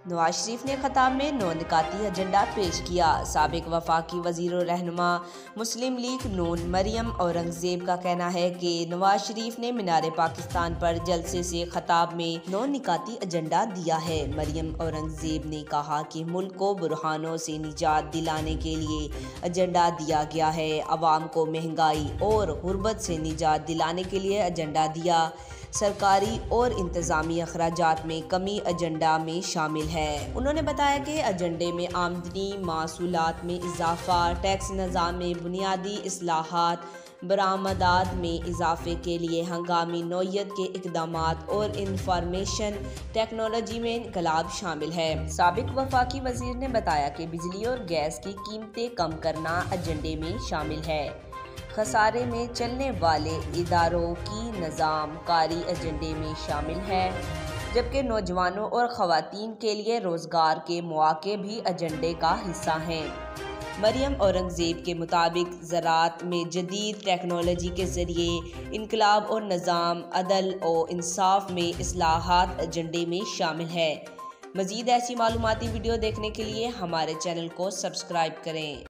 नवाज शरीफ ने खताब में 9 निकाती एजेंडा पेश किया। साबिक वफाकी वज़ीर और रहनुमा मुस्लिम लीग नून मरियम औरंगज़ेब का कहना है कि नवाज शरीफ ने मीनार पाकिस्तान पर जलसे से खताब में 9 निकाती एजेंडा दिया है। मरियम औरंगज़ेब ने कहा कि मुल्क को बुरहानों से निजात दिलाने के लिए एजेंडा दिया गया है। अवाम को महंगाई और गुर्बत से निजात दिलाने के लिए एजेंडा दिया। सरकारी और इंतज़ामी अखराजात में कमी एजेंडा में शामिल है। उन्होंने बताया कि एजेंडे में आमदनी मासूलात में इजाफा, टैक्स निज़ाम में बुनियादी इस्लाहात, बरामदात में इजाफे के लिए हंगामी नौयत के इक़दामात और इंफॉर्मेशन टेक्नोलॉजी में इनकलाब शामिल है। साबिक वफाकी वज़ीर ने बताया कि बिजली और गैस की कीमतें कम करना एजेंडे में शामिल है। खसारे में चलने वाले इदारों की निज़ाम कारी एजेंडे में शामिल है, जबकि नौजवानों और ख़वातीन के लिए रोज़गार के मौके भी एजेंडे का हिस्सा हैं। मरियम औरंगज़ेब के मुताबिक ज़राअत में जदीद टेक्नोलॉजी के ज़रिए इनकलाब और निज़ाम अदल और इंसाफ में इस्लाहात एजेंडे में शामिल है। मज़ीद ऐसी मालूमाती वीडियो देखने के लिए हमारे चैनल को सब्सक्राइब करें।